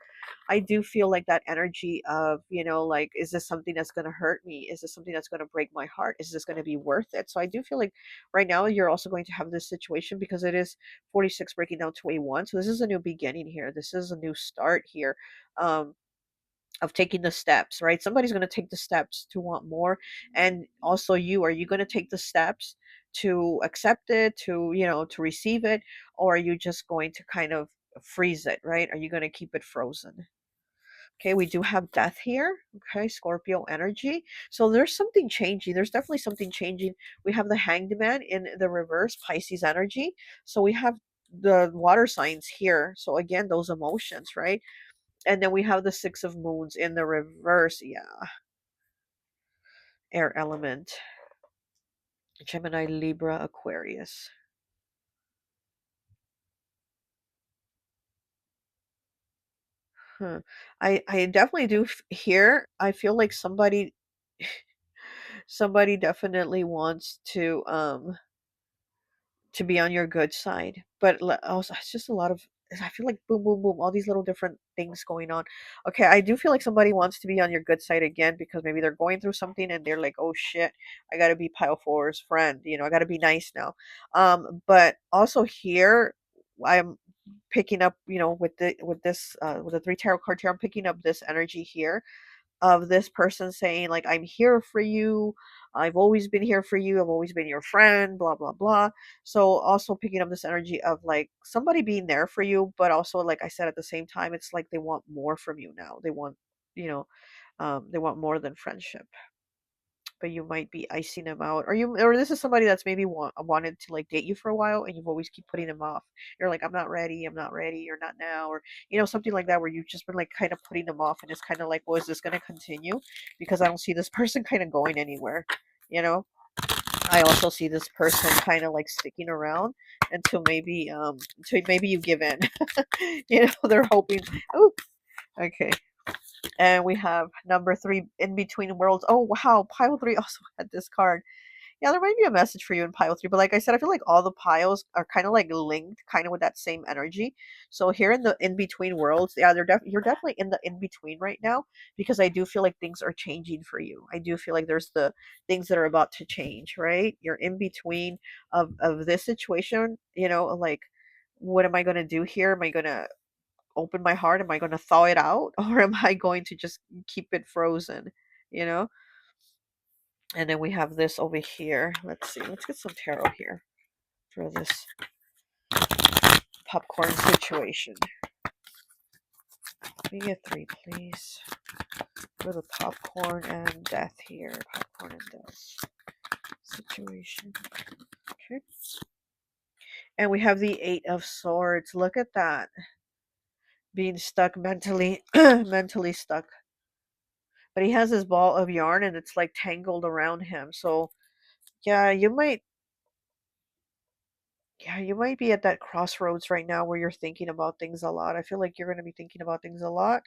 I do feel like that energy of, like, is this something that's going to hurt me? Is this something that's going to break my heart? Is this going to be worth it? So I do feel like right now you're also going to have this situation, because it is 46 breaking down to a 1. So this is a new beginning here. This is a new start here. Of taking the steps, right? Somebody's going to take the steps to want more. And also, are you going to take the steps to accept it, to receive it, or are you just going to kind of freeze it, right? Are you going to keep it frozen? Okay, we do have death here. Okay, Scorpio energy. So there's something changing. There's definitely something changing. We have the Hanged Man in the reverse, Pisces energy. So we have the water signs here. So again, those emotions, right? And then we have the Six of Moons in the reverse. Yeah, air element. Gemini, Libra, Aquarius. Huh. I definitely do hear. I feel like somebody definitely wants to be on your good side, but also it's just a lot of I feel like boom, boom, boom, all these little different things going on. Okay, I do feel like somebody wants to be on your good side again because maybe they're going through something and they're like, oh shit, I gotta be pile four's friend. I gotta be nice now. But also here, I'm picking up, with the three tarot cards here, I'm picking up this energy here of this person saying like, I'm here for you, I've always been here for you, I've always been your friend, blah blah blah. So also picking up this energy of like somebody being there for you, but also like I said, at the same time it's like they want more from you now. They want, you know they want more than friendship, but you might be icing them out, or this is somebody that's maybe wanted to like date you for a while and you've always keep putting them off. You're like, I'm not ready, I'm not ready, or not now, or something like that, where you've just been like kind of putting them off, and it's kind of like, well, is this going to continue? Because I don't see this person kind of going anywhere. you know I also see this person kind of like sticking around until maybe you give in. They're hoping. Oh, okay. And we have number 3, in between worlds. Oh wow, pile 3 also had this card. Yeah, there might be a message for you in pile 3, but like I said, I feel like all the piles are kind of like linked, kind of with that same energy. So here in the in between worlds, yeah, you're definitely in the in between right now, because I do feel like things are changing for you. I do feel like there's the things that are about to change, right? You're in between of this situation, like, what am I going to do here? Am I going to open my heart? Am I going to thaw it out, or am I going to just keep it frozen? You know? And then we have this over here. Let's see. Let's get some tarot here for this popcorn situation. Let me get 3, please. For the popcorn and death here. Popcorn and death situation. Okay. And we have the 8 of Swords. Look at that. Being stuck mentally, mentally stuck. But he has this ball of yarn and it's like tangled around him. So yeah, you might be at that crossroads right now where you're thinking about things a lot. I feel like you're going to be thinking about things a lot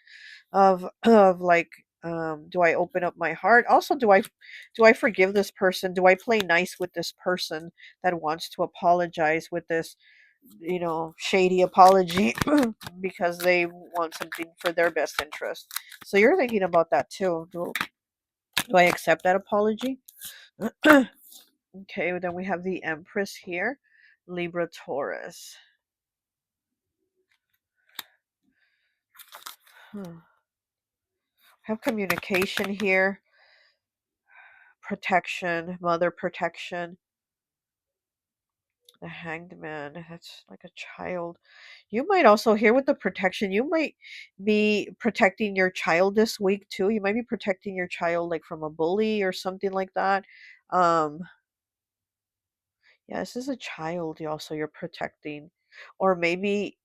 of like, do I open up my heart? Also, do I forgive this person? Do I play nice with this person that wants to apologize with this, shady apology because they want something for their best interest? So you're thinking about that too. Do I accept that apology? Okay, then we have the Empress here, Libra, Taurus. Have communication here, protection, mother protection. The Hanged Man, that's like a child. You might also, here with the protection, you might be protecting your child this week too. You might be protecting your child like from a bully or something like that. Um, yeah, this is a child you're protecting. Or maybe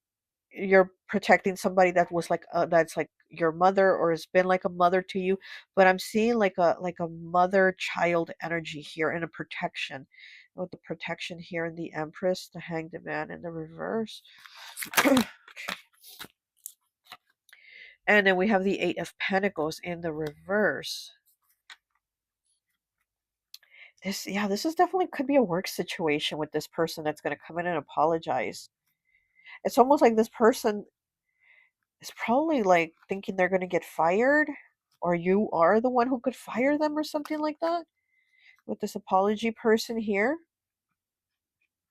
you're protecting somebody that was like that's like your mother, or has been like a mother to you, but I'm seeing like a mother child energy here, and a protection, with the protection here in the Empress, the Hanged Man in the reverse. And then we have the 8 of Pentacles in the reverse. This is definitely could be a work situation with this person that's going to come in and apologize. It's almost like this person is probably like thinking they're going to get fired, or you are the one who could fire them, or something like that, with this apology person here.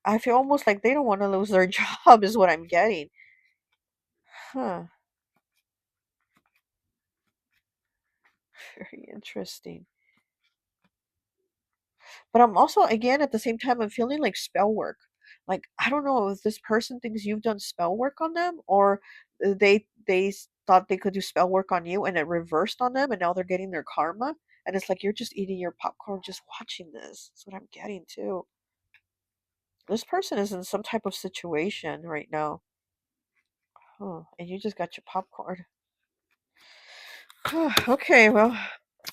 I feel almost like they don't want to lose their job, is what I'm getting. Huh. Very interesting. But I'm also, again, at the same time, I'm feeling like spell work. Like, I don't know if this person thinks you've done spell work on them, or thought they could do spell work on you and it reversed on them, and now they're getting their karma. And it's like you're just eating your popcorn, just watching this. That's what I'm getting too. This person is in some type of situation right now. Huh. And you just got your popcorn. Okay, well,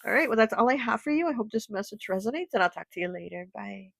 all right. Well, that's all I have for you. I hope this message resonates, and I'll talk to you later. Bye.